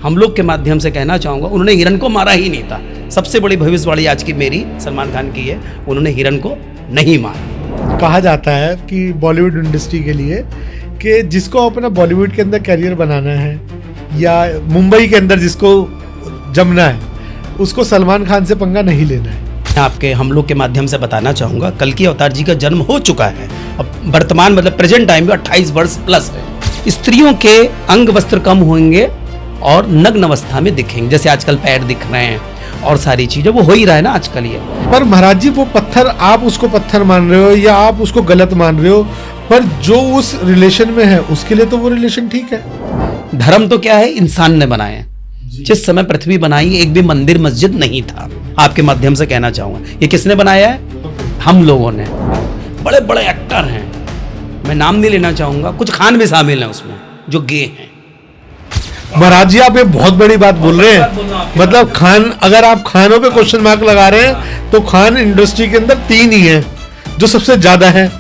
हम लोग के माध्यम से कहना चाहूँगा, उन्होंने हिरन को मारा ही नहीं था। सबसे बड़ी भविष्यवाणी आज की मेरी सलमान खान की है, उन्होंने हिरन को नहीं मारा। कहा जाता है कि बॉलीवुड इंडस्ट्री के लिए कि जिसको अपना बॉलीवुड के अंदर करियर बनाना है या मुंबई के अंदर जिसको जमना है, उसको सलमान खान से पंगा नहीं लेना है। आपके हम लोग के माध्यम से बताना चाहूँगा, कल्कि अवतार जी का जन्म हो चुका है। अब वर्तमान मतलब प्रेजेंट टाइम में 28 वर्ष प्लस है। स्त्रियों के अंग वस्त्र कम होंगे और नग्न अवस्था में दिखेंगे, जैसे आजकल पैर दिख रहे हैं और सारी चीजें, वो हो ही रहा है ना आजकल ये। पर महाराज जी, वो पत्थर, आप उसको पत्थर मान रहे हो या आप उसको गलत मान रहे हो, पर जो उस रिलेशन में है उसके लिए तो वो रिलेशन ठीक है। धर्म तो क्या है, इंसान ने बनाए। जिस समय पृथ्वी बनाई एक भी मंदिर मस्जिद नहीं था। आपके माध्यम से कहना चाहूंगा, ये किसने बनाया है? हम लोगों ने। बड़े बड़े एक्टर हैं, मैं नाम नहीं लेना चाहूंगा, कुछ खान भी शामिल हैं उसमें जो गे हैं। महाराज जी, आप ये बहुत बड़ी बात बोल रहे हैं। मतलब खान, अगर आप खानों पे क्वेश्चन मार्क लगा रहे हैं तो खान इंडस्ट्री के अंदर 3 ही हैं जो सबसे ज्यादा है।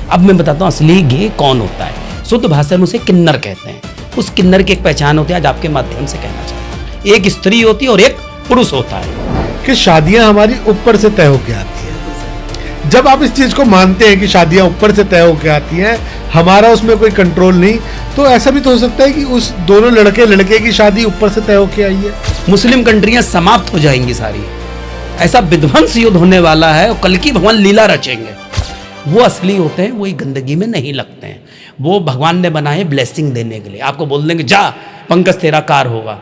अब मैं बताता हूँ असली गे कौन होता है। शुद्ध भाषा में उसे किन्नर कहते हैं। उस किन्नर की एक पहचान होती है, आज आपके माध्यम से कहना चाहता हूँ। एक स्त्री होती है और एक पुरुष होता है। कि शादियां हमारी ऊपर से तय होके आती हैं। जब आप इस चीज को मानते हैं कि शादियां ऊपर से तय होके आती हैं, हमारा उसमें कोई कंट्रोल नहीं, तो ऐसा भी तो हो सकता है कि उस दोनों लड़के की शादी ऊपर से तय होके आई है। मुस्लिम कंट्रियां समाप्त हो जाएंगी सारी। ऐसा विध्वंस युद्ध होने वाला है और कल की भगवान लीला रचेंगे। वो असली होते हैं, वही गंदगी में नहीं लगते हैं। वो भगवान ने बनाए ब्लेसिंग देने के लिए। आपको बोल देंगे जा पंकज तेरा कार होगा।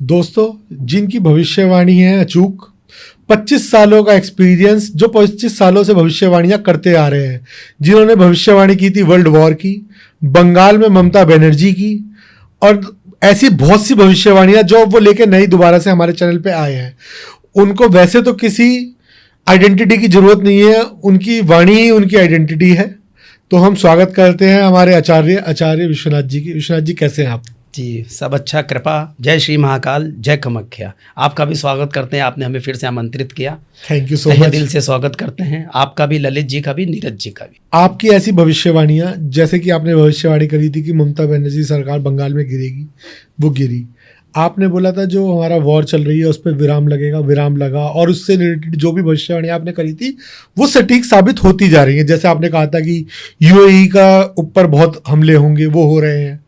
दोस्तों, जिनकी भविष्यवाणी है अचूक, 25 सालों का एक्सपीरियंस, जो 25 सालों से भविष्यवाणियां करते आ रहे हैं, जिन्होंने भविष्यवाणी की थी वर्ल्ड वॉर की, बंगाल में ममता बनर्जी की, और ऐसी बहुत सी भविष्यवाणियां जो वो लेके नई दोबारा से हमारे चैनल पे आए हैं। उनको वैसे तो किसी आइडेंटिटी की जरूरत नहीं है, उनकी वाणी ही उनकी आइडेंटिटी है। तो हम स्वागत करते हैं हमारे आचार्य विश्वनाथ जी की। विश्वनाथ जी, कैसे हैं आप? जी, सब अच्छा, कृपा। जय श्री महाकाल, जय कामाख्या। आपका भी स्वागत करते हैं, आपने हमें फिर से आमंत्रित किया। Thank you so much. दिल से स्वागत करते हैं आपका भी, ललित जी का भी, नीरज जी का भी। आपकी ऐसी भविष्यवाणियां, जैसे कि आपने भविष्यवाणी करी थी कि ममता बनर्जी सरकार बंगाल में गिरेगी, वो गिरी। आपने बोला था जो हमारा वॉर चल रही है उस पर विराम लगेगा, विराम लगा, और उससे रिलेटेड जो भी भविष्यवाणी आपने करी थी वो सटीक साबित होती जा रही है। जैसे आपने कहा था कि यूएई का ऊपर बहुत हमले होंगे, वो हो रहे हैं।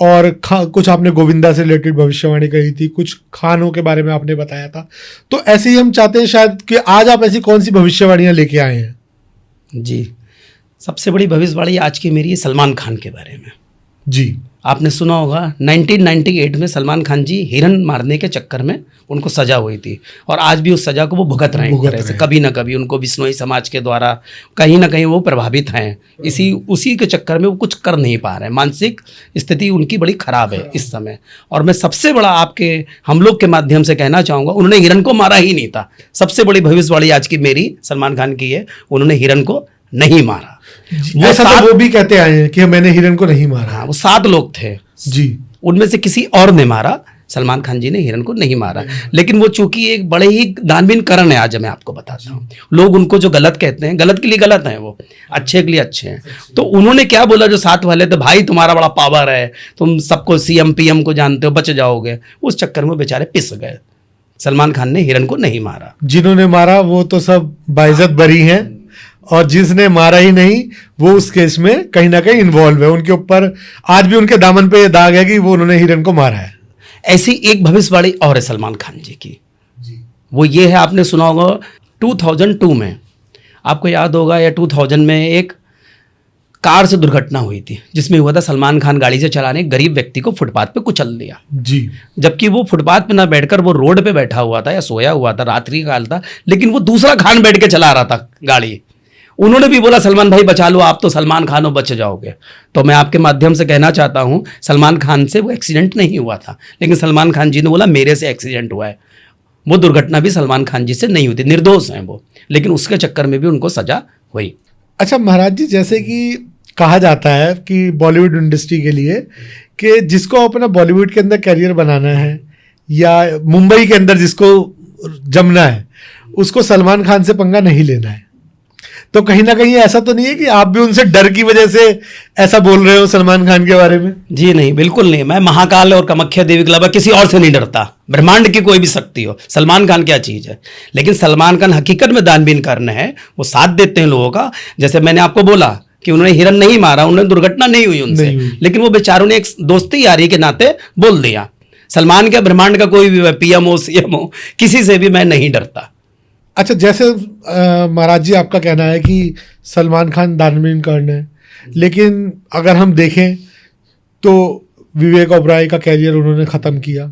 और कुछ आपने गोविंदा से रिलेटेड भविष्यवाणी कही थी, कुछ खानों के बारे में आपने बताया था। तो ऐसे ही हम चाहते हैं शायद कि आज आप ऐसी कौन सी भविष्यवाणियां लेके आए हैं? जी, सबसे बड़ी भविष्यवाणी आज की मेरी है सलमान खान के बारे में। जी, आपने सुना होगा 1998 में सलमान खान जी हिरन मारने के चक्कर में उनको सजा हुई थी, और आज भी उस सजा को वो भुगत रहे हैं। कभी ना कभी उनको बिश्नोई समाज के द्वारा कहीं ना कहीं वो प्रभावित हैं। उसी के चक्कर में वो कुछ कर नहीं पा रहे हैं। मानसिक स्थिति उनकी बड़ी खराब है इस समय। और मैं सबसे बड़ा आपके हम लोग के माध्यम से कहना चाहूँगा, उन्होंने हिरन को मारा ही नहीं था। सबसे बड़ी भविष्यवाणी आज की मेरी सलमान खान की है, उन्होंने हिरन को नहीं मारा। वो भी कहते आए हैं कि मैंने हिरन को नहीं मारा। हाँ, वो 7 लोग थे जी, उनमें से किसी और ने मारा। सलमान खान जी ने हिरन को नहीं मारा। लेकिन वो चूंकि एक बड़े ही दानवीन करण है, आज मैं आपको बताता हूँ। लोग उनको जो गलत कहते हैं, गलत के लिए गलत हैं, वो अच्छे के लिए अच्छे हैं। तो उन्होंने क्या बोला जो 7 वाले थे, भाई तुम्हारा बड़ा पावर है, तुम सबको CM PM को जानते हो, बच जाओगे। उस चक्कर में बेचारे पिस गए। सलमान खान ने हिरन को नहीं मारा। जिन्होंने मारा वो तो सब बाइज्जत बरी हैं, और जिसने मारा ही नहीं वो उस केस में कहीं ना कहीं इन्वॉल्व है। उनके ऊपर आज भी उनके दामन पे ये दाग है कि वो उन्होंने हिरन को मारा है। ऐसी एक भविष्यवाणी और है सलमान खान जी की। वो ये है, आपने सुना होगा 2002 में, आपको याद होगा, या 2000 में एक कार से दुर्घटना हुई थी, जिसमें हुआ था सलमान खान गाड़ी से चलाने एक गरीब व्यक्ति को फुटपाथ पे कुचल दिया। जी, जबकि वो फुटपाथ पे ना बैठकर वो रोड पे बैठा हुआ था या सोया हुआ था, रात्रि काल था, लेकिन वो दूसरा खान बैठ के चला रहा था गाड़ी। उन्होंने भी बोला सलमान भाई बचा लो, आप तो सलमान खान हो, बच जाओगे। तो मैं आपके माध्यम से कहना चाहता हूं, सलमान खान से वो एक्सीडेंट नहीं हुआ था, लेकिन सलमान खान जी ने बोला मेरे से एक्सीडेंट हुआ है। वो दुर्घटना भी सलमान खान जी से नहीं हुई थी, निर्दोष हैं वो, लेकिन उसके चक्कर में भी उनको सजा हुई। अच्छा महाराज जी, जैसे कि कहा जाता है कि बॉलीवुड इंडस्ट्री के लिए कि जिसको अपना बॉलीवुड के अंदर करियर बनाना है या मुंबई के अंदर जिसको जमना है, उसको सलमान खान से पंगा नहीं लेना है। तो कहीं ना कहीं ऐसा तो नहीं है कि आप भी उनसे डर की वजह से ऐसा बोल रहे हो सलमान खान के बारे में? जी नहीं, बिल्कुल नहीं। मैं महाकाल और कामाख्या देवी के अलावा किसी और से नहीं डरता। ब्रह्मांड की कोई भी शक्ति हो, सलमान खान क्या चीज़ है। लेकिन सलमान खान हकीकत में दानबीन करना है, वो साथ देते हैं लोगों का। जैसे मैंने आपको बोला कि उन्होंने हिरन नहीं मारा, उन्होंने दुर्घटना नहीं हुई उनसे, लेकिन वो बेचारों ने एक दोस्ती यारी के नाते बोल दिया। सलमान के ब्रह्मांड का कोई भी पीएम हो, सीएम हो, किसी से भी मैं नहीं डरता। अच्छा, जैसे महाराज जी आपका कहना है कि सलमान खान दानबीन कर्ण है, लेकिन अगर हम देखें तो विवेक ओबराय का कैरियर उन्होंने ख़त्म किया,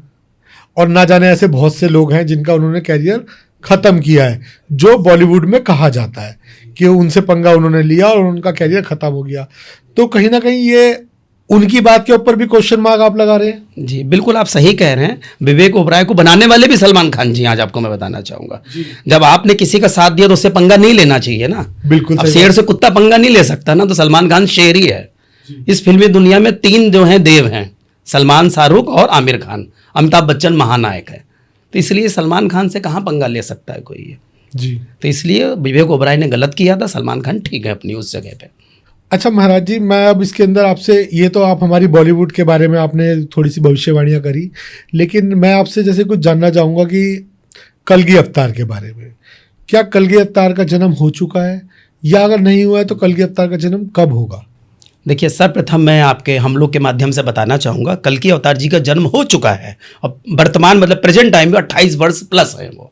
और ना जाने ऐसे बहुत से लोग हैं जिनका उन्होंने कैरियर ख़त्म किया है, जो बॉलीवुड में कहा जाता है कि उनसे पंगा उन्होंने लिया और उनका कैरियर ख़त्म हो गया। तो कहीं ना कहीं ये उनकी बात के ऊपर भी क्वेश्चन मार्क आप लगा रहे हैं? जी बिल्कुल, आप सही कह रहे हैं। विवेक ओबराय को बनाने वाले भी सलमान खान जी, आज आपको मैं बताना चाहूंगा। जब आपने किसी का साथ दिया तो उससे पंगा नहीं लेना चाहिए ना। बिल्कुल। अब शेर से कुत्ता पंगा नहीं ले सकता ना, तो सलमान खान शेर ही है। इस फिल्मी दुनिया में 3 जो हैं देव हैं, सलमान, शाहरुख और आमिर खान। अमिताभ बच्चन महानायक है, तो इसलिए सलमान खान से कहाँ पंगा ले सकता है कोई जी। तो इसलिए विवेक ओबराय ने गलत किया था, सलमान खान ठीक है अपनी उस जगह पे। अच्छा महाराज जी, मैं अब इसके अंदर आपसे, ये तो आप हमारी बॉलीवुड के बारे में आपने थोड़ी सी भविष्यवाणियाँ करी, लेकिन मैं आपसे जैसे कुछ जानना चाहूँगा कि कलगी अवतार के बारे में। क्या कलगी अवतार का जन्म हो चुका है, या अगर नहीं हुआ है तो कलगी अवतार का जन्म कब होगा? देखिए, सर्वप्रथम मैं आपके हम लोग के माध्यम से बताना चाहूँगा, कल्कि अवतार जी का जन्म हो चुका है और वर्तमान मतलब प्रेजेंट टाइम में 28 वर्ष प्लस है वो।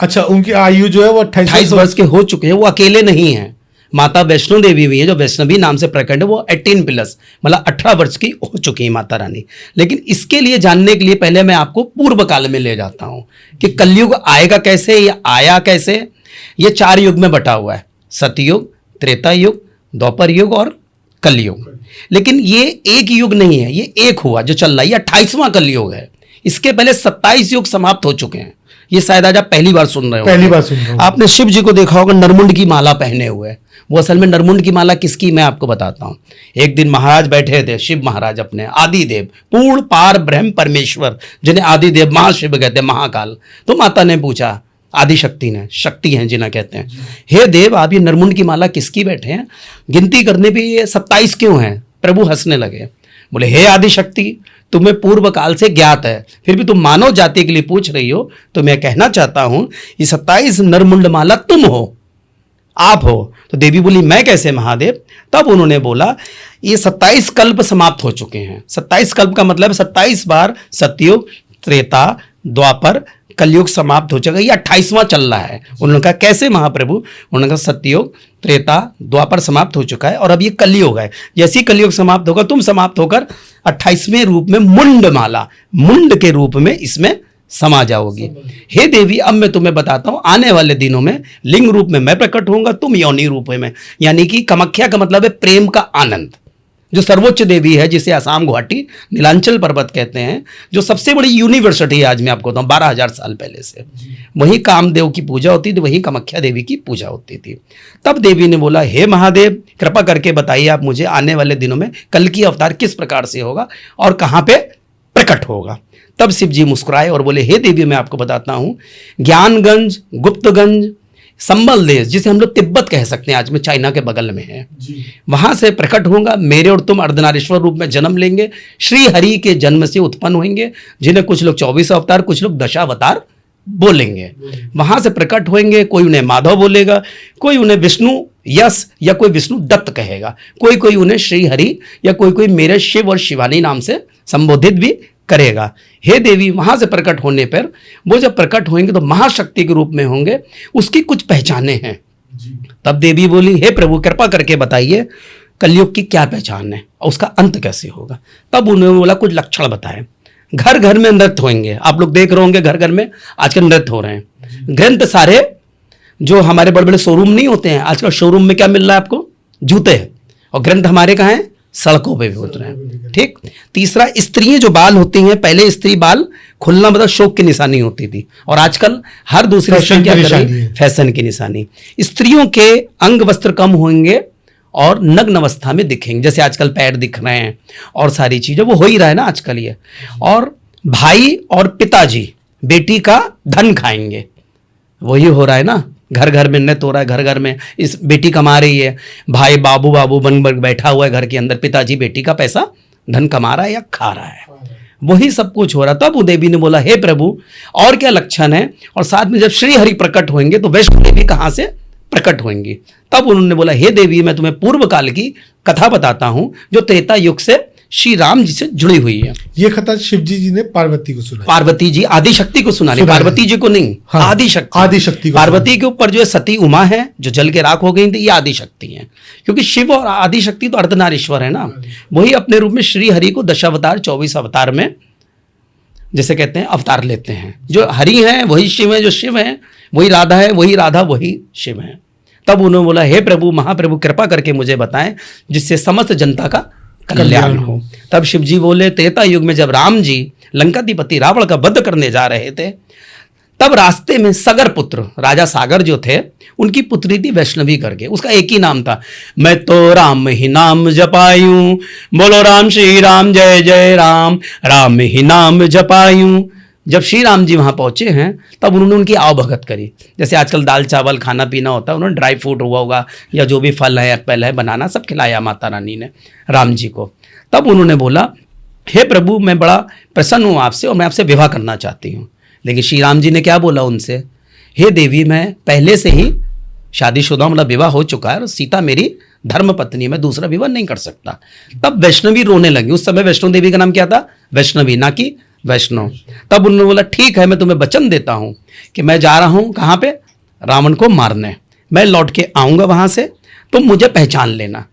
अच्छा, उनकी आयु जो है वो 28 वर्ष के हो चुके हैं। वो अकेले नहीं हैं, माता वैष्णो देवी भी है जो वैष्णवी नाम से प्रकट है, वो 18 प्लस मतलब 18 वर्ष की हो चुकी है माता रानी। लेकिन इसके लिए जानने के लिए पहले मैं आपको पूर्व काल में ले जाता हूँ कि कलयुग आएगा कैसे, या आया कैसे। ये 4 युग में बटा हुआ है, सतयुग, त्रेता युग, द्वापर युग और कलयुग। लेकिन ये एक युग नहीं है, ये एक हुआ जो चल रहा है, ये 28वां कलयुग है। इसके पहले 27 युग समाप्त हो चुके हैं। ये शायद आज आप पहली बार सुन रहे हो। पहली बार सुन रहे हो। आपने शिव जी को देखा होगा नरमुंड की माला पहने हुए। वो असल में नरमुंड की माला किसकी, मैं आपको बताता हूँ। एक दिन महाराज बैठे थे, शिव महाराज अपने आदिदेव, पूर्ण पार ब्रह्म परमेश्वर, जिन्हें आदिदेव महाशिव कहते हैं, महाकाल। तो माता ने पूछा, आदिशक्ति ने, शक्ति हैं जिन्हें कहते हैं, हे देव आप ये नरमुंड की माला किसकी बैठे हैं, गिनती करने पे ये 27 क्यों हैं? प्रभु हंसने लगे, बोले हे आदिशक्ति, तुम्हें पूर्व काल से ज्ञात है, फिर भी तुम मानव जाति के लिए पूछ रही हो, तो मैं कहना चाहता हूं ये 27 नरमुंड माला तुम हो, आप हो। तो देवी बोली मैं कैसे महादेव? तब उन्होंने बोला ये 27 कल्प समाप्त हो चुके हैं। 27 कल्प का मतलब 27 बार सतयुग, त्रेता, द्वापर, कलयुग समाप्त हो चुका है, ये 28वां चल रहा है। उन्होंने कहा कैसे महाप्रभु? उन्होंने कहा सतयुग, त्रेता, द्वापर समाप्त हो चुका है और अब ये कलयुग है। जैसे ही कलयुग समाप्त होगा तुम समाप्त होकर 28वें रूप में मुंड माला, मुंड के रूप में इसमें समा जाओगी। हे देवी, अब मैं तुम्हें बताता हूं, आने वाले दिनों में लिंग रूप में मैं प्रकट होऊंगा, तुम योनि रूप में। यानी कि कामाख्या का मतलब है प्रेम का आनंद, जो सर्वोच्च देवी है, जिसे आसाम गुवाहाटी नीलांचल पर्वत कहते हैं, जो सबसे बड़ी यूनिवर्सिटी है आज मैं आपको बताऊं, 12,000 साल पहले से वहीं कामदेव की पूजा होती थी, वहीं कामाख्या देवी की पूजा होती थी। तब देवी ने बोला हे महादेव, कृपा करके बताइए आप मुझे आने वाले दिनों में कल्कि अवतार किस प्रकार से होगा और कहाँ पे प्रकट होगा। तब शिव जी मुस्कुराए और बोले हे देवी, मैं आपको बताता हूँ, ज्ञानगंज, गुप्तगंज, संबल देश, जिसे हम लोग तिब्बत कह सकते हैं, आज में चाइना के बगल में है, वहां से प्रकट होगा। मेरे और तुम अर्धनारीश्वर रूप में जन्म लेंगे, श्री हरि के जन्म से उत्पन्न होंगे, जिन्हें कुछ लोग 24 अवतार, कुछ लोग दशावतार बोलेंगे। वहां से प्रकट होंगे, कोई उन्हें माधव बोलेगा, कोई उन्हें विष्णु यश या कोई विष्णु दत्त कहेगा, कोई कोई उन्हें श्री हरि या कोई कोई मेरे शिव और शिवानी नाम से संबोधित भी करेगा। हे देवी, वहां से प्रकट होने पर वो जब प्रकट होंगे तो महाशक्ति के रूप में होंगे, उसकी कुछ पहचाने हैं। तब देवी बोली हे प्रभु, कृपा करके बताइए कलयुग की क्या पहचान है और उसका अंत कैसे होगा। तब उन्होंने बोला कुछ लक्षण बताए। घर घर में नृत्य होंगे, आप लोग देख रहे होंगे घर घर में आजकल नृत्य हो रहे हैं। ग्रंथ सारे जो हमारे बड़े बड़े शोरूम नहीं होते हैं, आजकल शोरूम में क्या मिल रहा है आपको? जूते। और ग्रंथ हमारे कहाँ हैं? सड़कों पे भी उतरे हैं। ठीक। तीसरा, स्त्रियां जो बाल होती हैं, पहले स्त्री बाल खुलना मतलब शौक की निशानी होती थी, और आजकल हर दूसरी स्त्री क्या कर रही है, फैशन की निशानी। स्त्रियों के अंग वस्त्र कम होंगे और नग्न अवस्था में दिखेंगे, जैसे आजकल पैर दिख रहे हैं और सारी चीजें, वो हो ही रहा है ना आजकल ये। और भाई और पिताजी बेटी का धन खाएंगे, वही हो रहा है ना, घर घर में नृत्य हो रहा है, घर घर में इस बेटी कमा रही है, भाई बाबू बाबू बन बैठा हुआ है घर के अंदर, पिताजी बेटी का पैसा धन कमा रहा है या खा रहा है, वही सब कुछ हो रहा। तब वो देवी ने बोला, हे प्रभु और क्या लक्षण है, और साथ में जब श्री हरि प्रकट होंगे तो वैष्णो देवी कहाँ से प्रकट होंगी। तब उन्होंने बोला, हे देवी मैं तुम्हें पूर्व काल की कथा बताता हूं जो त्रेता युग से श्री राम जी से जुड़ी हुई है। ये कथा शिवजी जी ने पार्वती को सुनाई, पार्वती जी आदि शक्ति को सुनाई, पार्वती जी को नहीं। हाँ, आदि शक्ति को। पार्वती के ऊपर जो है सती उमा है जो जल के राख हो गई थी, ये आदि शक्ति है, क्योंकि शिव और आदि शक्ति तो अर्धनारीश्वर है ना, वही अपने रूप में श्री हरि को दशावतार 24 अवतार में जैसे कहते हैं अवतार लेते हैं। जो हरि है वही शिव है, जो शिव है वही राधा है, वही राधा वही शिव है। तब उन्होंने बोला, हे प्रभु महाप्रभु कृपा करके मुझे बताएं जिससे समस्त जनता का कल्याण हो। तब शिव जी बोले, त्रेता युग में जब राम जी लंकाधिपति रावण का वध करने जा रहे थे, तब रास्ते में सगर पुत्र राजा सागर जो थे उनकी पुत्री थी वैष्णवी करके, उसका एक ही नाम था, मैं तो राम ही नाम जपायूं, बोलो राम श्री राम जय जय राम, राम ही नाम जपायूं। जब श्री राम जी वहाँ पहुँचे हैं तब उन्होंने उनकी आव भगत करी, जैसे आजकल दाल चावल खाना पीना होता है, उन्होंने ड्राई फ्रूट हुआ होगा या जो भी फल है एप्पल है बनाना सब खिलाया माता रानी ने राम जी को। तब उन्होंने बोला, हे प्रभु मैं बड़ा प्रसन्न हूँ आपसे और मैं आपसे विवाह करना चाहती हूँ। लेकिन श्री राम जी ने क्या बोला उनसे, हे देवी मैं पहले से ही शादीशुदा, मतलब विवाह हो चुका है और सीता मेरी धर्म पत्नी, मैं दूसरा विवाह नहीं कर सकता। तब वैष्णवी रोने लगी, उस समय वैष्णो देवी का नाम क्या था, वैष्णवी, ना कि वैष्णव। तब उन्होंने बोला, ठीक है मैं तुम्हें वचन देता हूं कि मैं जा रहा हूं कहां पे, रावण को मारने, मैं लौट के आऊंगा वहां से, तुम मुझे पहचान लेना।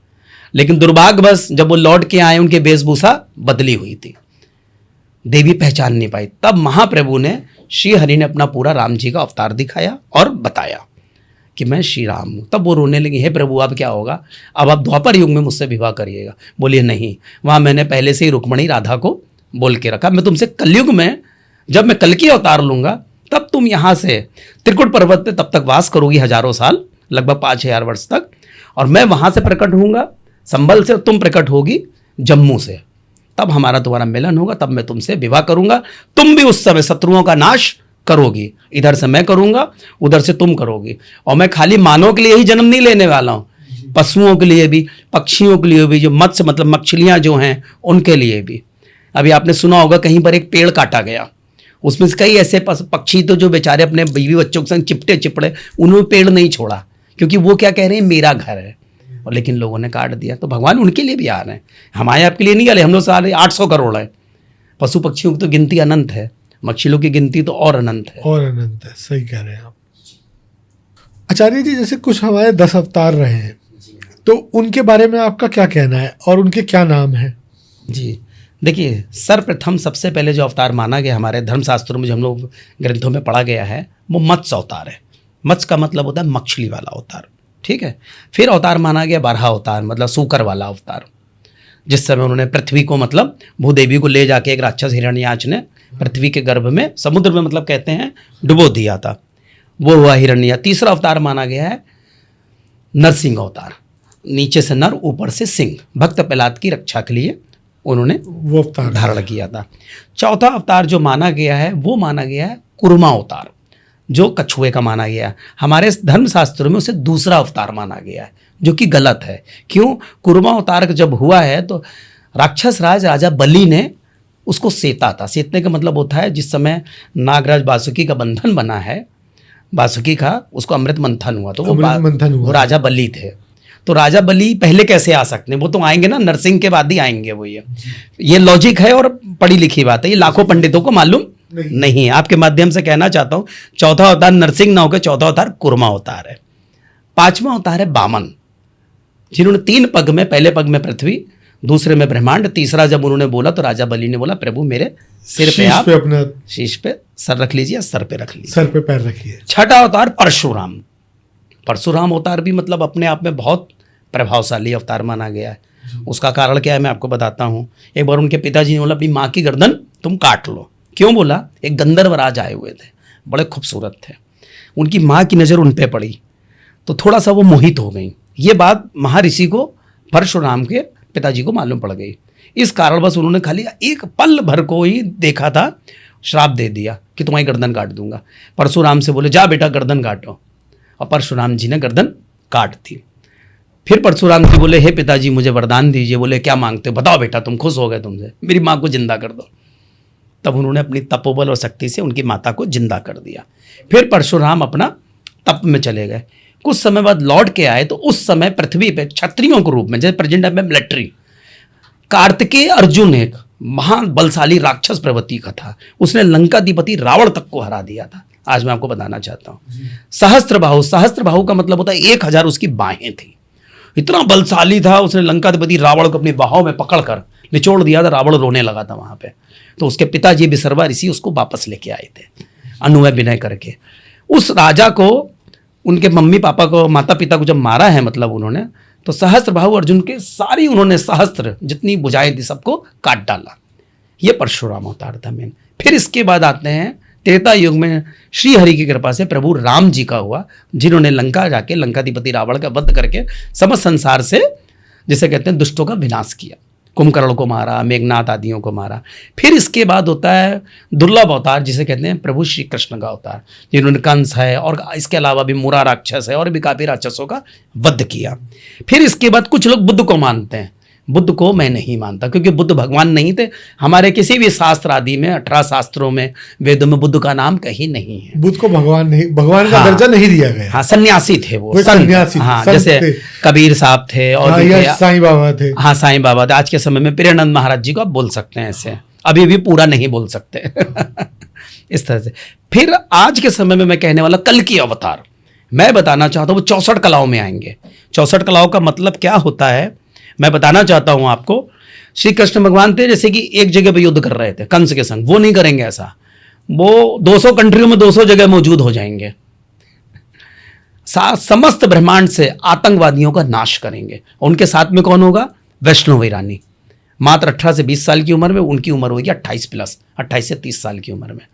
लेकिन दुर्भाग्यवश जब वो लौट के आए उनकी वेशभूषा बदली हुई थी, देवी पहचान नहीं पाई। तब महाप्रभु ने श्री हरि ने अपना पूरा राम जी का अवतार दिखाया और बताया कि मैं श्री राम हूँ। तब वो रोने लगी, हे प्रभु अब क्या होगा, अब आप द्वापर युग में मुझसे विवाह करिएगा। बोलिए नहीं, वहाँ मैंने पहले से ही रुक्मणी राधा को बोल के रखा, मैं तुमसे कलयुग में जब मैं कल की अवतार लूंगा तब तुम यहाँ से त्रिकुट पर्वत पे तब तक वास करोगी हजारों साल, लगभग 5000 वर्ष तक, और मैं वहाँ से प्रकट होऊंगा संबल से, तुम प्रकट होगी जम्मू से, तब हमारा तुम्हारा मिलन होगा, तब मैं तुमसे विवाह करूंगा, तुम भी उस समय शत्रुओं का नाश करोगी, इधर से मैं करूंगा उधर से तुम करोगी। और मैं खाली मानव के लिए ही जन्म नहीं लेने वाला हूँ, पशुओं के लिए भी, पक्षियों के लिए भी, जो मत्स्य मतलब मछलियाँ जो हैं उनके लिए भी। अभी आपने सुना होगा कहीं पर एक पेड़ काटा गया, उसमें से कई ऐसे पक्षी तो जो बेचारे अपने बीवी बच्चों के संग चिपटे चिपड़े, उन्होंने पेड़ नहीं छोड़ा, क्योंकि वो क्या कह रहे हैं, मेरा घर है, और लेकिन लोगों ने काट दिया। तो भगवान उनके लिए भी आ रहे हैं, हमारे आपके लिए नहीं आ रहे। हम लोग सारे 800 करोड़ है, पशु पक्षियों की तो गिनती अनंत है, मछलियों की गिनती तो और अनंत है, और अनंत है। सही कह रहे हैं आप आचार्य जी। जैसे कुछ हमारे 10 अवतार रहे हैं, तो उनके बारे में आपका क्या कहना है और उनके क्या नाम हैं? जी देखिए, सर्वप्रथम सबसे पहले जो अवतार माना गया हमारे धर्मशास्त्रों में, जो हम लोग ग्रंथों में पढ़ा गया है, वो मत्स्य अवतार है। मत्स्य का मतलब होता है मछली वाला अवतार, ठीक है। फिर अवतार माना गया बारह अवतार, मतलब सूकर वाला अवतार, जिस समय उन्होंने पृथ्वी को मतलब भूदेवी को ले जाके एक राक्षस हिरण्याक्ष ने पृथ्वी के गर्भ में, समुद्र में मतलब कहते हैं, डुबो दिया था, वो हुआ हिरण्य। तीसरा अवतार माना गया है नरसिंह अवतार, नीचे से नर ऊपर से सिंह, भक्त प्रहलाद की रक्षा के लिए उन्होंने वो अवतार धारण किया था। चौथा अवतार जो माना गया है वो माना गया है कुर्मा अवतार, जो कछुए का माना गया है। हमारे धर्मशास्त्रों में उसे दूसरा अवतार माना गया है, जो कि गलत है। क्यों? कुर्मा अवतार जब हुआ है तो राक्षस राज राजा बलि ने उसको सेता था। सेतने का मतलब होता है जिस समय नागराज वासुकी का बंधन बना है, वासुकी का उसको अमृत मंथन हुआ, तो वो राजा बलि थे। तो राजा बलि पहले कैसे आ सकते हैं, वो तो आएंगे ना, नरसिंह के बाद ही आएंगे वो। ये लॉजिक है और पढ़ी लिखी बात है, ये लाखों पंडितों को मालूम नहीं है। आपके माध्यम से कहना चाहता हूँ, चौथा अवतार नरसिंह ना होकर चौथा अवतार कुर्मा अवतार है। पांचवा अवतार है वामन, जिन्होंने 3 पग में, पहले पग में पृथ्वी, दूसरे में ब्रह्मांड, तीसरा जब उन्होंने बोला तो राजा बलि ने बोला, प्रभु मेरे सिर पे आप अपना शीश पे सर रख लीजिए, सर पे रख लीजिए, सर पे पैर रखिए। छठा अवतार परशुराम। परशुराम अवतार भी मतलब अपने आप में बहुत प्रभावशाली अवतार माना गया है। उसका कारण क्या है मैं आपको बताता हूँ। एक बार उनके पिताजी ने बोला अपनी माँ की गर्दन तुम काट लो। क्यों बोला? एक गंधर्व राज आए हुए थे, बड़े खूबसूरत थे, उनकी माँ की नज़र उन पे पड़ी तो थोड़ा सा वो मोहित हो गई। ये बात महर्षि को, परशुराम के पिताजी को मालूम पड़ गई। इस कारण बस उन्होंने खाली एक पल भर को ही देखा था, श्राप दे दिया कि तुम्हारी गर्दन काट दूंगा। परशुराम से बोले जा बेटा गर्दन काटो, और परशुराम जी ने गर्दन काट दी। फिर परशुराम जी बोले हे पिताजी मुझे वरदान दीजिए। बोले क्या मांगते हो? बताओ बेटा, तुम खुश हो गए तुमसे, मेरी माँ को जिंदा कर दो। तब उन्होंने अपनी तपोबल और शक्ति से उनकी माता को जिंदा कर दिया। फिर परशुराम अपना तप में चले गए। कुछ समय बाद लौट के आए तो उस समय पृथ्वी पे क्षत्रियों के रूप में, जैसे प्रेजेंट टाइम में मिलिट्री, कार्तिकेय अर्जुन एक महान बलशाली राक्षस प्रवृत्ति का था, उसने लंकाधिपति रावण तक को हरा दिया था। आज मैं आपको बताना चाहता हूँ सहस्त्रबाहु का मतलब होता है 1000 उसकी बाहें थी। इतना बलशाली था, उसने लंकाधिपति रावण को अपनी बाहों में पकड़कर निचोड़ दिया था। रावण रोने लगा था वहां पे। तो उसके पिताजी विसर्वा ऋषि उसको वापस लेके आए थे अनुनय विनय करके। उस राजा को, उनके मम्मी पापा को, माता पिता को जब मारा है मतलब उन्होंने, तो सहस्त्रबाहु अर्जुन के सारी उन्होंने सहस्त्र जितनी भुजाएं थी सबको काट डाला। ये परशुराम अवतार था मेन। फिर इसके बाद आते हैं त्रेता युग में श्री हरि की कृपा से प्रभु राम जी का हुआ, जिन्होंने लंका जाके लंकाधिपति रावण का वध करके समस्त संसार से, जिसे कहते हैं, दुष्टों का विनाश किया। कुंभकर्ण को मारा, मेघनाथ आदियों को मारा। फिर इसके बाद होता है दुर्लभ अवतार, जिसे कहते हैं प्रभु श्री कृष्ण का अवतार, जिन्होंने कंस है और इसके अलावा भी मुरा राक्षस है और भी काफी राक्षसों का वध किया। फिर इसके बाद कुछ लोग बुद्ध को मानते हैं। बुद्ध को मैं नहीं मानता, क्योंकि बुद्ध भगवान नहीं थे। हमारे किसी भी शास्त्र आदि में, 18 शास्त्रों में, वेदों में बुद्ध का नाम कहीं नहीं है। बुद्ध को भगवान का दर्जा नहीं दिया गया। हाँ, सन्यासी थे वो सन्यासी। हाँ, जैसे कबीर साहब थे और साईं बाबा थे। हाँ, साईं बाबा थे। आज के समय में प्रेमानंद महाराज जी को आप बोल सकते हैं ऐसे, अभी भी पूरा नहीं बोल सकते इस तरह से। फिर आज के समय में मैं कहने वाला कल की अवतार मैं बताना चाहता हूँ, वो 64 कलाओं में आएंगे। 64 कलाओं का मतलब क्या होता है मैं बताना चाहता हूं आपको। श्री कृष्ण भगवान थे जैसे कि एक जगह पे युद्ध कर रहे थे कंस के संग, वो नहीं करेंगे ऐसा। वो 200 कंट्रियों में 200 जगह मौजूद हो जाएंगे। समस्त ब्रह्मांड से आतंकवादियों का नाश करेंगे। उनके साथ में कौन होगा? वैष्णवी रानी, मात्र 18 से 20 साल की उम्र में। उनकी उम्र होगी 28 प्लस, 28 से 30 साल की उम्र में।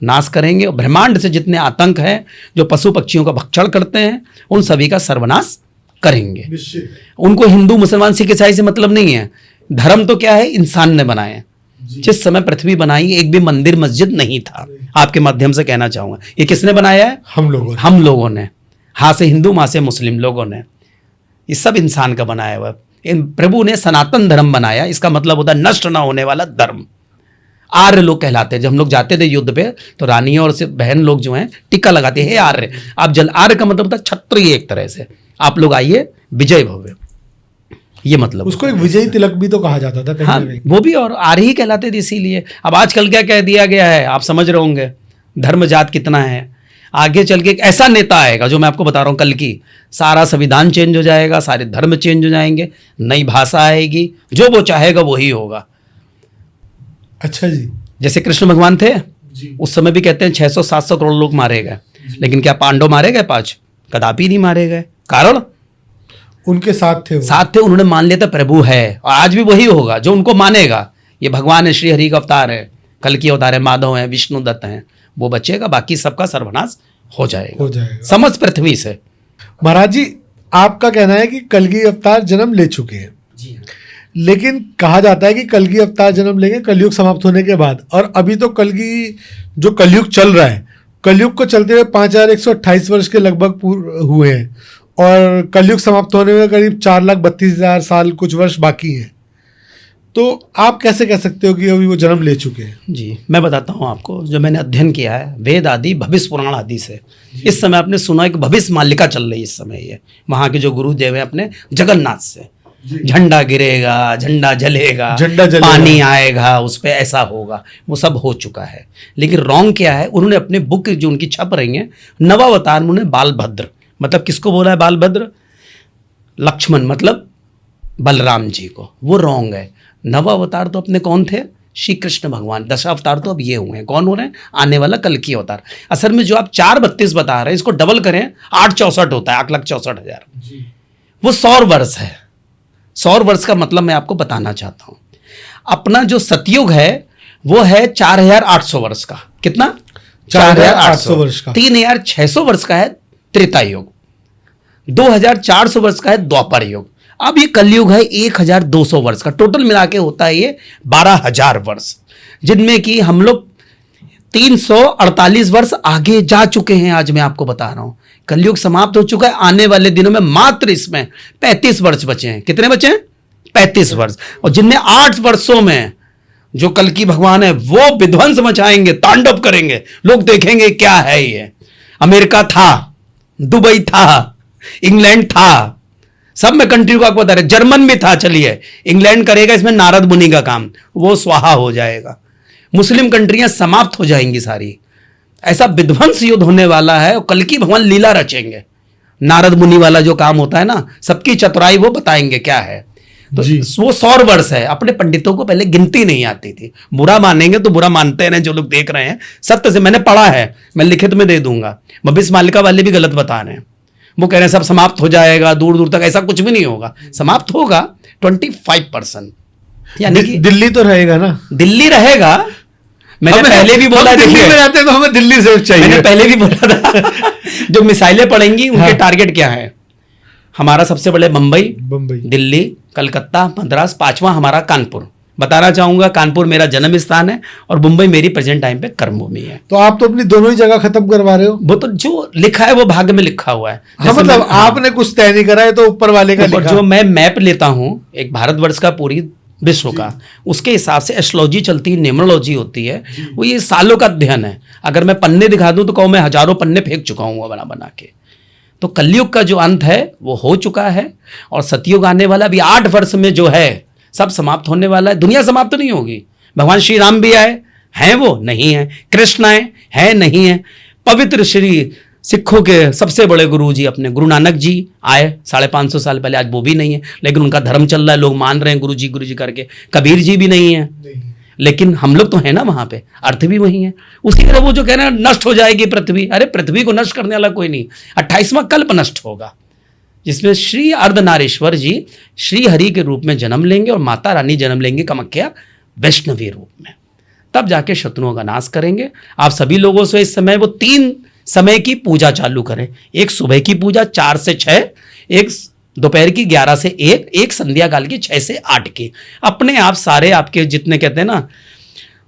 नाश करेंगे। ब्रह्मांड से जितने आतंक हैं, जो पशु पक्षियों का भक्षण करते हैं, उन सभी का सर्वनाश करेंगे। उनको हिंदू मुसलमान सिख ईसाई से मतलब नहीं है। धर्म तो क्या है? इंसान ने बनाए। जिस समय पृथ्वी बनाई एक भी मंदिर मस्जिद नहीं था। आपके माध्यम से कहना चाहूंगा, ये किसने बनाया है? हम लोगों ने। हाँ से हिंदू, माँ से मुस्लिम लोगों ने। ये सब इंसान का बनाया हुआ। इन प्रभु ने सनातन धर्म बनाया। इसका मतलब होता है नष्ट ना होने वाला धर्म। आर्य लोग कहलाते हैं। जब हम लोग जाते थे युद्ध पे तो रानियों और बहन लोग जो हैं टिक्का लगाते हैं आर्य। आप आर्य का मतलब होता है क्षत्रिय। एक तरह से आप लोग आइए विजय भव्य, ये मतलब उसको एक विजयी तिलक भी तो कहा जाता था कहीं हाँ, वो भी और आर्य ही कहलाते थे इसीलिए। अब आजकल क्या कह दिया गया है आप समझ रहे होंगे, धर्म जात कितना है। आगे चल के एक ऐसा नेता आएगा जो मैं आपको बता रहा हूँ कल की, सारा संविधान चेंज हो जाएगा, सारे धर्म चेंज हो जाएंगे, नई भाषा आएगी, जो वो चाहेगा वही होगा। अच्छा जी। जैसे कृष्ण भगवान थे जी। उस समय भी कहते हैं 600-700 करोड़ लोग मारे गए, लेकिन क्या पांडव मारे गए? 5 कदापि नहीं मारे गए। कारण उनके साथ थे उन्होंने मान लिया था प्रभु है, और आज भी वही होगा जो उनको मानेगा। ये भगवान है, श्री हरि का अवतार है, कल की अवतार है, माधव है, विष्णु दत्त हैं, वो बचेगा, बाकी सबका सर्वनाश हो जाएगा समस्त पृथ्वी से। महाराज जी, आपका कहना है कि कलगी अवतार जन्म ले चुके हैं जी, लेकिन कहा जाता है कि कलगी अवतार जन्म लेंगे कलयुग समाप्त होने के बाद, और अभी तो कलगी जो कलयुग चल रहा है, कलयुग को चलते हुए 5128 वर्ष के लगभग हुए हैं, और कलयुग समाप्त होने में करीब 4,32,000 साल कुछ वर्ष बाकी हैं। तो आप कैसे कह सकते हो कि अभी वो जन्म ले चुके हैं? जी, मैं बताता हूँ आपको, जो मैंने अध्ययन किया है वेद आदि, भविष्य पुराण आदि से। इस समय आपने सुना है कि भविष्य मालिका चल रही है इस समय। ये वहाँ के जो गुरुदेव हैं अपने जगन्नाथ से, झंडा गिरेगा, झंडा जलेगा, पानी आएगा उस पर, ऐसा होगा, वो सब हो चुका है। लेकिन रॉन्ग क्या है, उन्होंने अपने बुक जो उनकी छप रही है नवावतार, उन्होंने बालभद्र मतलब किसको बोला है? बालभद्र, लक्ष्मण मतलब बलराम जी को, वो रॉन्ग है। नवावतार तो अपने कौन थे? श्री कृष्ण भगवान। 10 अवतार तो अब ये हुए हैं। कौन हो रहे हैं? आने वाला कल की अवतार। असल में जो आप 432 बता रहे हैं, इसको डबल करें 864 होता है, 8,64,000। वो 100 वर्ष है। सौर वर्ष का मतलब मैं आपको बताना चाहता हूं। अपना जो सतयुग है वो है 4800 वर्ष का। कितना? 4800 वर्ष का। 3600 वर्ष का है त्रेता युग, 2400 वर्ष का है द्वापर युग। अब ये कलयुग है 1200 वर्ष का। टोटल मिला के होता है ये 12000 वर्ष, जिनमें कि हम लोग 348 वर्ष आगे जा चुके हैं। आज मैं आपको बता रहा हूं कलयुग समाप्त हो चुका है। आने वाले दिनों में मात्र इसमें 35 वर्ष बचे हैं। कितने बचे हैं? 35 वर्ष। और जिनमें 8 वर्षों में जो कल की भगवान है वो विध्वंस मचाएंगे, तांडव करेंगे। लोग देखेंगे क्या है ये। अमेरिका था, दुबई था, इंग्लैंड था, सब में कंट्री को आपको बता रहे। जर्मन भी था। चलिए, इंग्लैंड करेगा इसमें नारद मुनि का काम, वो स्वाहा हो जाएगा। मुस्लिम कंट्रियां समाप्त हो जाएंगी सारी। ऐसा विध्वंस युद्ध होने वाला है और कल की भगवान लीला रचेंगे। नारद मुनि वाला जो काम होता है ना, सबकी चतुराई वो बताएंगे क्या है। तो वो 100 वर्ष है। अपने पंडितों को पहले गिनती नहीं आती थी। बुरा मानेंगे तो बुरा मानते हैं, जो लोग देख रहे हैं। सत्य से मैंने पढ़ा है, मैं लिखित में दे दूंगा। भविष्य मालिका वाले भी गलत बता रहे हैं। वो कह रहे हैं सब समाप्त हो जाएगा दूर दूर तक। ऐसा कुछ भी नहीं होगा। समाप्त होगा 25%, यानी कि दिल्ली तो रहेगा ना। दिल्ली रहेगा। मैंने पहले भी बोला, दिल्ली में रहते हैं तो हमें दिल्ली से चाहिए। मैंने पहले भी बोला था जो मिसाइलें पड़ेंगी उनके टारगेट क्या है। हमारा सबसे बड़े मुंबई, दिल्ली, कलकत्ता, मद्रास, 5वां हमारा कानपुर। बताना चाहूंगा कानपुर मेरा जन्म स्थान है और मुंबई मेरी प्रेजेंट टाइम पे कर्मभूमि है। तो आप तो अपनी दोनों ही जगह खत्म करवा रहे हो। वो तो जो लिखा है वो भाग्य में लिखा हुआ है। हाँ, मतलब आपने कुछ तय नहीं करा है तो ऊपर वाले का लिखा। जो मैं मैप लेता हूं एक भारतवर्ष का, पूरी विश्व का, उसके हिसाब से एस्ट्रोलॉजी चलती है, न्यूमरोलॉजी होती है। वो ये सालों का अध्ययन है। अगर मैं पन्ने दिखा दूं तो कहूं मैं हजारों पन्ने फेंक चुका हूं बना बना के। तो कलयुग का जो अंत है वो हो चुका है और सतयुग आने वाला भी 8 वर्ष में जो है सब समाप्त होने वाला है। दुनिया समाप्त नहीं होगी। भगवान श्री राम भी आए हैं, वो नहीं है। कृष्ण आए हैं, नहीं है। पवित्र श्री सिखों के सबसे बड़े गुरु जी अपने गुरु नानक जी आए 550 साल पहले, आज वो भी नहीं है। लेकिन उनका धर्म चल रहा है, लोग मान रहे हैं गुरु जी करके। कबीर जी भी नहीं है, लेकिन हम लोग तो है ना वहां पे। अर्थ भी वही है। उसी तरह वो जो कह रहे हैं नष्ट हो जाएगी पृथ्वी, अरे पृथ्वी को नष्ट करने वाला कोई नहीं। 28वां कल्प नष्ट होगा, जिसमें श्री अर्धनारीश्वर जी श्री हरि के रूप में जन्म लेंगे और माता रानी जन्म लेंगे कामाख्या वैष्णवी रूप में। तब जाके शत्रुओं का नाश करेंगे। आप सभी लोगों से इस समय वो 3 समय की पूजा चालू करें। एक सुबह की पूजा 4 से 6, एक दोपहर की 11 से 1, एक संध्या काल की 6 से 8 की। अपने आप सारे आपके जितने कहते हैं ना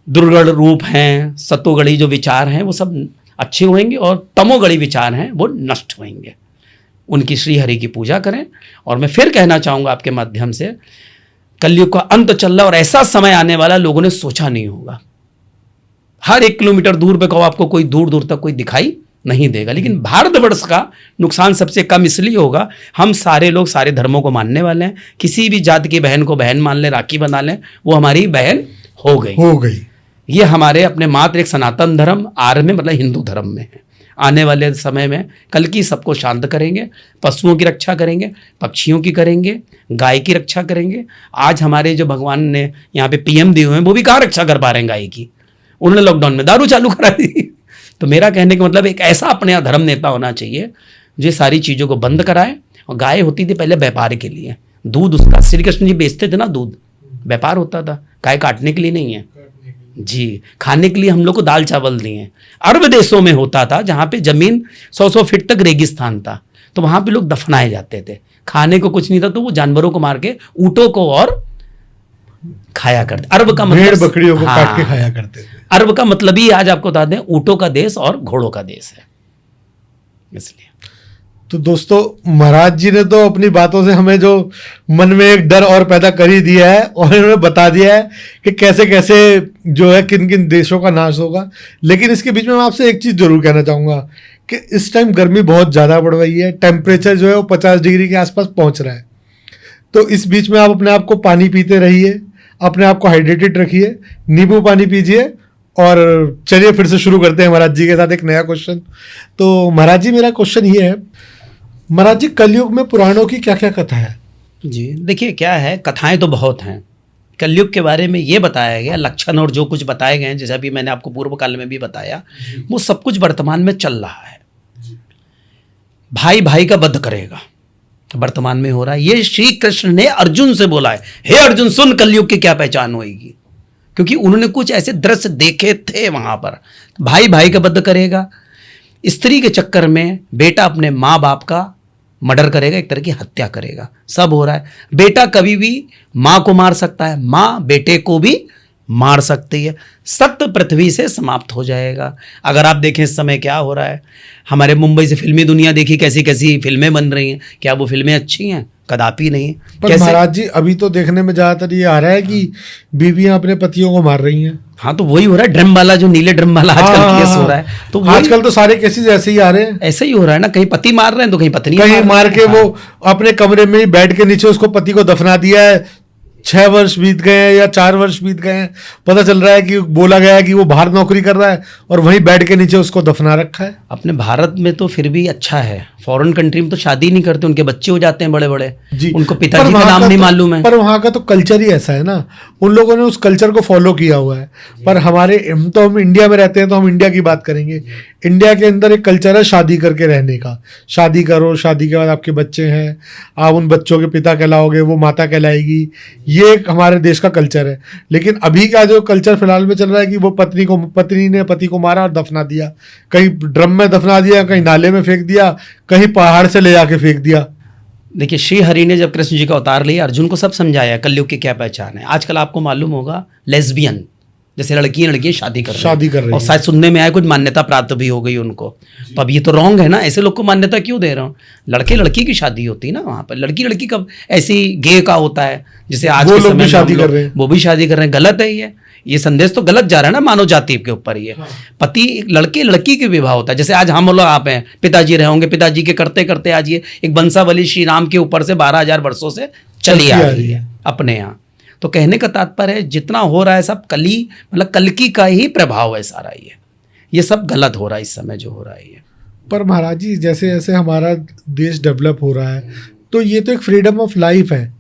दुर्गढ़ रूप हैं, सतोगढ़ी जो विचार हैं वो सब अच्छे होंगे और तमोगढ़ी विचार हैं वो नष्ट होंगे। उनकी श्री हरि की पूजा करें। और मैं फिर कहना चाहूँगा आपके माध्यम से, कलयुग का अंत चल रहा है और ऐसा समय आने वाला लोगों ने सोचा नहीं होगा। हर 1 किलोमीटर दूर पे कहो आपको कोई दूर दूर तक कोई दिखाई नहीं देगा। लेकिन भारतवर्ष का नुकसान सबसे कम इसलिए होगा, हम सारे लोग सारे धर्मों को मानने वाले हैं। किसी भी जात की बहन को बहन मान लें, राखी बना लें, वो हमारी बहन हो गई। ये हमारे अपने मात्र एक सनातन धर्म आर्य में मतलब हिंदू धर्म में है। आने वाले समय में कल की सबको शांत करेंगे, पशुओं की रक्षा करेंगे, पक्षियों की करेंगे, गाय की रक्षा करेंगे। आज हमारे जो भगवान ने यहाँ पे पीएम दिए हुए हैं वो भी कहाँ रक्षा कर पा रहे हैं गाय की। उन्होंने लॉकडाउन में दारू चालू करा दी। तो मेरा कहने का मतलब एक ऐसा अपने यहाँ धर्म नेता होना चाहिए जो सारी चीज़ों को बंद कराए। और गाय होती थी पहले व्यापार के लिए, दूध उसका श्री कृष्ण जी बेचते थे ना, दूध व्यापार होता था। गाय काटने के लिए नहीं है जी, खाने के लिए हम लोग को दाल चावल दिए। अरब देशों में होता था जहाँ पे जमीन 100-100 फीट तक रेगिस्तान था, तो वहाँ पे लोग दफनाए जाते थे। खाने को कुछ नहीं था तो वो जानवरों को मार के ऊँटों को और खाया करते। अरब का मतलब भेड़ बकरियों को काट के खाया करते थे। अरब का मतलब ही आज आपको बता दें ऊँटों का देश और घोड़ों का देश है। इसलिए तो दोस्तों, महाराज जी ने तो अपनी बातों से हमें जो मन में एक डर और पैदा कर ही दिया है और इन्होंने बता दिया है कि कैसे कैसे जो है किन किन देशों का नाश होगा। लेकिन इसके बीच में मैं आपसे एक चीज़ जरूर कहना चाहूँगा कि इस टाइम गर्मी बहुत ज़्यादा बढ़ रही है। टेम्परेचर जो है वो 50 डिग्री के आसपास पहुँच रहा है। तो इस बीच में आप अपने आप को पानी पीते रहिए, अपने आप को हाइड्रेटेड रखिए, नींबू पानी पीजिए। और चलिए फिर से शुरू करते हैं महाराज जी के साथ एक नया क्वेश्चन। तो महाराज जी, मेरा क्वेश्चन ये है, महाराज जी, कलयुग में पुराणों की क्या क्या कथा है? जी देखिए, क्या है, कथाएं तो बहुत हैं। कलयुग के बारे में ये बताया गया, लक्षण और जो कुछ बताए गए हैं, जैसा भी मैंने आपको पूर्व काल में भी बताया, वो सब कुछ वर्तमान में चल रहा है। भाई भाई का वध करेगा, वर्तमान में हो रहा है। ये श्री कृष्ण ने अर्जुन से बोला है, हे अर्जुन सुन कलयुग की क्या पहचान होगी, क्योंकि उन्होंने कुछ ऐसे दृश्य देखे थे वहां पर। भाई भाई का वध करेगा, स्त्री के चक्कर में बेटा अपने माँ बाप का मर्डर करेगा, एक तरह की हत्या करेगा, सब हो रहा है। बेटा कभी भी माँ को मार सकता है, माँ बेटे को भी मार सकती है, सत्य पृथ्वी से समाप्त हो जाएगा। अगर आप देखें इस समय क्या हो रहा है, हमारे मुंबई से फिल्मी दुनिया देखी कैसी कैसी फिल्में बन रही हैं, क्या वो फिल्में अच्छी हैं? कदापि नहीं। पर महाराज जी अभी तो देखने में ज्यादातर ये आ रहा है कि बीवियां अपने पतियों को मार रही हैं। हाँ तो वही हो रहा है, ड्रम वाला जो नीले ड्रम वाला आजकल केस हो रहा है, तो आजकल तो सारे केसेस ऐसे ही आ रहे हैं। ऐसे ही हो रहा है ना, कहीं पति मार रहे हैं तो कहीं पत्नी कहीं मार के वो अपने कमरे में ही बेड के नीचे उसको पति को दफना दिया है, 6 वर्ष बीत गए हैं या 4 वर्ष बीत गए हैं, पता चल रहा है कि बोला गया है कि वो बाहर नौकरी कर रहा है और वहीं बेड के नीचे उसको दफना रखा है। अपने भारत में तो फिर भी अच्छा है, फॉरेन कंट्री में तो शादी नहीं करते, उनके बच्चे हो जाते हैं बड़े बड़े जी, उनको पिताजी का नाम नहीं मालूम है। पर वहाँ का तो कल्चर ही ऐसा है ना, उन लोगों ने उस कल्चर को फॉलो किया हुआ है। पर हम इंडिया में रहते हैं तो हम इंडिया की बात करेंगे। इंडिया के अंदर एक कल्चर है शादी करके रहने का, शादी करो, शादी के बाद आपके बच्चे हैं, आप उन बच्चों के पिता कहलाओगे, वो माता कहलाएगी, ये एक हमारे देश का कल्चर है। लेकिन अभी का जो कल्चर फिलहाल में चल रहा है कि वो पत्नी ने पति को मारा और दफना दिया, कहीं ड्रम में दफना दिया, कहीं नाले में फेंक दिया, कहीं पहाड़ से ले जाके फेंक दिया। देखिए श्री हरि ने जब कृष्ण जी का अवतार लिया, अर्जुन को सब समझाया कलयुग की क्या पहचान है। आजकल आपको मालूम होगा लेस्बियन, जैसे लड़कियां शादी कर रही हैं और शायद सुनने में आया कुछ मान्यता प्राप्त भी हो गई उनको। तो अब ये तो रॉन्ग है ना, ऐसे लोग को मान्यता क्यों दे रहा हूँ? लड़के लड़की की शादी होती है ना वहाँ पर, लड़की लड़की का ऐसी गे का होता है, जैसे आज के समय में शादी कर रहे हैं, वो भी शादी कर रहे हैं। गलत है ये संदेश तो गलत जा रहा है ना मानव जाति के ऊपर। ये पति लड़के लड़की के विवाह होता है, जैसे आज हम लोग आप हैं, पिताजी रहे होंगे, पिताजी के करते करते आज ये एक वंशावली श्री राम के ऊपर से 12,000 वर्षों से चली आ रही है अपने यहाँ। तो कहने का तात्पर्य है जितना हो रहा है सब कली मतलब कल्कि का ही प्रभाव है सारा। ये सब गलत हो रहा है इस समय जो हो रहा है ये। पर महाराज जी जैसे जैसे हमारा देश डेवलप हो रहा है तो ये तो एक फ्रीडम ऑफ लाइफ है,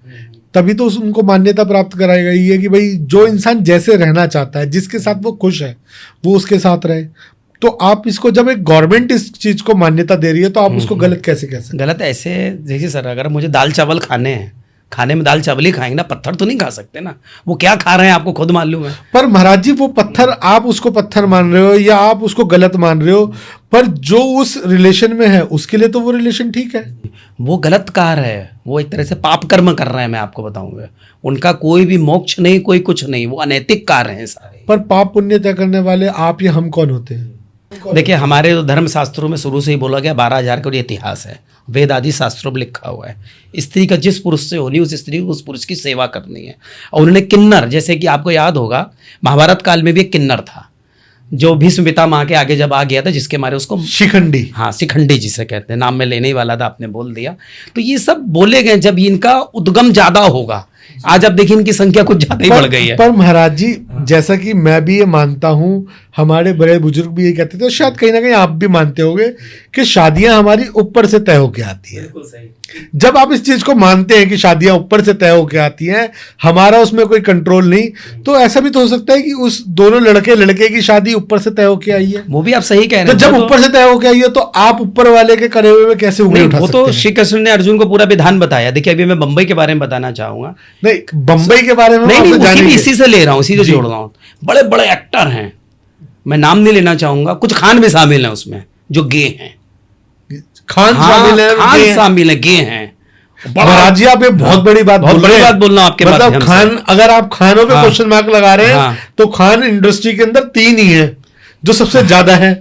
तभी तो उनको मान्यता प्राप्त कराई गई है कि भाई जो इंसान जैसे रहना चाहता है, जिसके साथ वो खुश है, वो उसके साथ रहे। तो आप इसको जब एक गवर्नमेंट इस चीज को मान्यता दे रही है तो आप उसको गलत कैसे कह सकते? गलत ऐसे देखिए सर, अगर मुझे दाल चावल खाने हैं, खाने में दाल चावल ही खाएंगे ना, पत्थर तो नहीं खा सकते ना। वो क्या खा रहे हैं आपको खुद मालूम है। पर महाराज जी वो पत्थर, आप उसको पत्थर मान रहे हो या आप उसको गलत मान रहे हो, पर जो उस रिलेशन में है उसके लिए तो वो रिलेशन ठीक है। वो गलत कार है, वो एक तरह से पाप कर्म कर रहे हैं, मैं आपको बताऊंगा। उनका कोई भी मोक्ष नहीं, कोई कुछ नहीं, वो अनैतिक कार्य हैं सारे। पर पाप पुण्य तय करने वाले आप या हम कौन होते हैं? देखिए हमारे धर्म शास्त्रों में शुरू से ही बोला गया 12,000 का इतिहास है, वेद आदि शास्त्रों में लिखा हुआ है, स्त्री का जिस पुरुष से होनी उस स्त्री को उस पुरुष की सेवा करनी है। और उन्होंने किन्नर, जैसे कि आपको याद होगा महाभारत काल में भी एक किन्नर था जो भीष्म पितामह के आगे जब आ गया था, जिसके मारे उसको शिखंडी, हाँ शिखंडी जिसे कहते हैं, नाम में लेने ही वाला था, आपने बोल दिया। तो ये सब बोले गए जब इनका उद्गम ज्यादा होगा। आज अब देखिए इनकी संख्या कुछ ज्यादा ही बढ़ गई है। पर महाराज जी जैसा कि मैं भी ये मानता हूँ, हमारे बड़े बुजुर्ग भी ये कहते थे, शायद कहीं ना कहीं आप भी मानते होंगे कि शादियां हमारी ऊपर से तय होके आती है। जब आप इस चीज को मानते हैं कि शादियां ऊपर से तय होके आती हैं, हमारा उसमें कोई कंट्रोल नहीं, तो ऐसा भी तो हो सकता है कि उस दोनों लड़के लड़के की शादी ऊपर से तय होके आई है। वो भी आप सही कह रहे हैं। तो जब ऊपर से तय होके आई है तो आप ऊपर वाले के करे हुए में कैसे उंगली उठा सकते हैं? वो तो श्री कृष्ण ने अर्जुन को पूरा विधान बताया। देखिए अभी मैं बम्बई के बारे में बताना चाहूंगा। नहीं बम्बई के बारे में नहीं, इसी से ले रहा हूँ, इसी से जोड़ रहा हूँ। बड़े बड़े एक्टर हैं, मैं नाम नहीं लेना चाहूंगा, कुछ खान भी शामिल हैं उसमें जो गे हैं। खान शामिल है, गे हैं। महाराज जी आप ये बहुत बड़ी बात बोलना आपके मतलब खान, अगर आप खानों पे क्वेश्चन मार्क लगा रहे हैं तो खान इंडस्ट्री के अंदर 3 ही है जो सबसे ज्यादा है।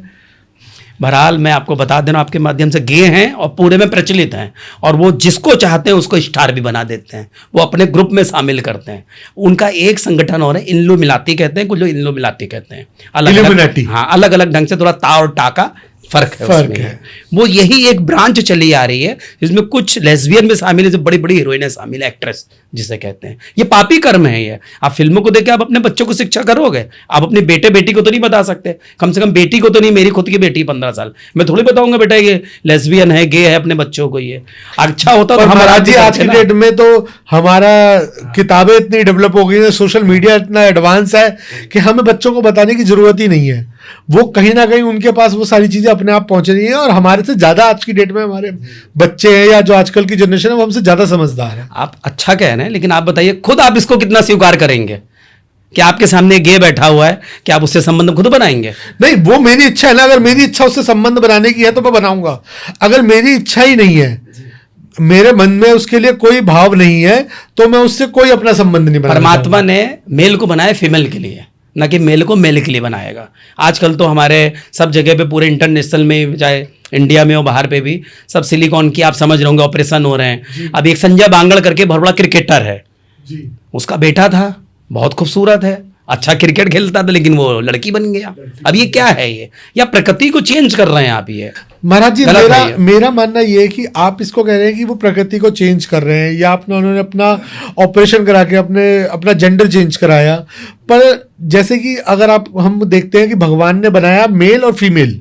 बहरहाल मैं आपको बता देना आपके माध्यम से, गे हैं और पूरे में प्रचलित हैं, और वो जिसको चाहते हैं उसको स्टार भी बना देते हैं, वो अपने ग्रुप में शामिल करते हैं। उनका एक संगठन और है, इल्लू मिलाती कहते हैं, कुछ लोग इल्लू मिलाती कहते हैं, अलग अलग ढंग से, थोड़ा ता और टा का फर्क है। वो यही एक ब्रांच चली आ रही है जिसमें कुछ लेस्बियन में शामिल है, जो बड़ी बड़ी हीरोइनें शामिल है, एक्ट्रेस जिसे कहते हैं। ये पापी कर्म है ये। आप फिल्मों को देख के आप अपने बच्चों को शिक्षा करोगे, आप अपने बेटे बेटी को तो नहीं बता सकते, कम से कम बेटी को तो नहीं। मेरी खुद की बेटी 15 साल, मैं थोड़ी बताऊंगा बेटा ये लेस्बियन है, गे है अपने बच्चों को। ये अच्छा होता तो हमारा जी आज की डेट में तो हमारा किताबें इतनी डेवलप हो गई है, सोशल मीडिया इतना एडवांस है कि हमें बच्चों को बताने की जरूरत ही नहीं है। वो कहीं ना कहीं उनके पास वो सारी चीजें अपने आप पहुंच रही हैं, और हमारे से ज्यादा आज की डेट में हमारे बच्चे हैं या जो आजकल की जनरेशन है वो हमसे ज्यादा समझदार है। आप अच्छा कह रहे हैं, लेकिन आप बताइए खुद आप इसको कितना स्वीकार करेंगे कि आपके सामने गे बैठा हुआ है, कि आप उससे संबंध खुद बनाएंगे? नहीं, वो मेरी इच्छा है ना, अगर मेरी इच्छा उससे संबंध बनाने की है तो मैं बनाऊंगा। अगर मेरी इच्छा ही नहीं है, मेरे मन में उसके लिए कोई भाव नहीं है, तो मैं उससे कोई अपना संबंध नहीं बनाऊंगा। परमात्मा ने मेल को बनाया फीमेल के लिए, न कि मेल को मेल के लिए बनाएगा। आजकल तो हमारे सब जगह पे पूरे इंटरनेशनल में, चाहे इंडिया में हो बाहर पे भी, सब सिलिकॉन की आप समझ रहे होंगे ऑपरेशन हो रहे हैं। अब एक संजय बांगड़ करके बहुत बड़ा क्रिकेटर है, उसका बेटा था, बहुत खूबसूरत है, अच्छा क्रिकेट खेलता था, लेकिन वो लड़की बन गया। अब ये क्या है, ये या प्रकृति को चेंज कर रहे हैं आप? ये महाराज जी, मेरा मानना ये है कि आप इसको कह रहे हैं कि वो प्रकृति को चेंज कर रहे हैं, या उन्होंने अपना ऑपरेशन करा के अपना जेंडर चेंज कराया। पर जैसे कि अगर हम देखते हैं कि भगवान ने बनाया मेल और फीमेल,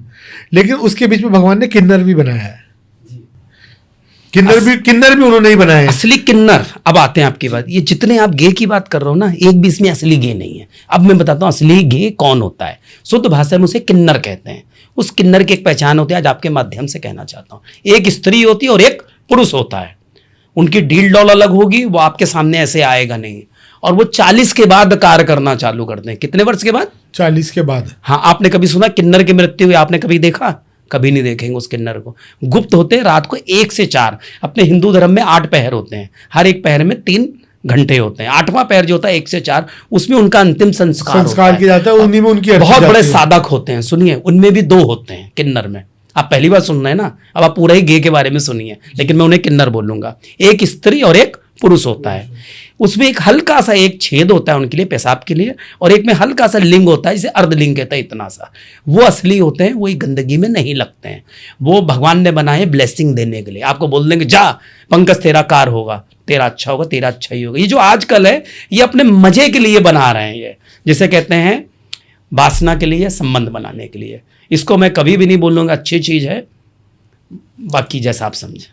लेकिन उसके बीच में भगवान ने किन्नर भी बनाया है। किन्नर भी उन्होंने ही बनाया है। असली किन्नर। अब आते हैं आपकी बात, ये जितने आप गे की बात कर रहे हो ना, एक भी इसमें असली गे नहीं है। अब मैं बताता हूँ असली गे कौन होता है। शुद्ध भाषा में उसे किन्नर कहते हैं। उस किन्नर की एक पहचान होती है, आज आपके माध्यम से कहना चाहता हूँ। एक स्त्री होती है और एक पुरुष होता है। उनकी डील डॉल अलग होगी, वो आपके सामने ऐसे आएगा नहीं, और वो 40 के बाद कार्य करना चालू करते हैं। कितने वर्ष के बाद? 40 के बाद। हाँ, आपने कभी सुना किन्नर की मृत्यु हुई? आपने कभी देखा? कभी नहीं देखेंगे उस किन्नर को। गुप्त होते हैं, रात को 1 से 4। अपने हिंदू धर्म में 8 पहर होते हैं, हर एक पहर में 3 घंटे होते हैं। 8वां पहर जो होता है 1 से 4, उसमें उनका अंतिम संस्कार किया जाता है। उन्हीं में उनकी बहुत बड़े साधक होते हैं। सुनिए, उनमें भी 2 होते हैं किन्नर में। आप पहली बार सुन रहे हैं ना, अब आप पूरा ही गे के बारे में सुनिए, लेकिन मैं उन्हें किन्नर बोलूंगा। एक स्त्री और एक पुरुष होता है। उसमें एक हल्का सा एक छेद होता है उनके लिए, पेशाब के लिए, और एक में हल्का सा लिंग होता है, जिसे अर्धलिंग कहता है, इतना सा। वो असली होते हैं, वो गंदगी में नहीं लगते हैं। वो भगवान ने बनाए ब्लेसिंग देने के लिए। आपको बोल देंगे जा पंकज तेरा कार होगा, तेरा अच्छा होगा, तेरा अच्छा ही होगा। ये जो आजकल है, ये अपने मजे के लिए बना रहे हैं, ये जिसे कहते हैं वासना के लिए, संबंध बनाने के लिए। इसको मैं कभी भी नहीं बोलूँगा अच्छी चीज़ है, बाकी जैसा आप समझे।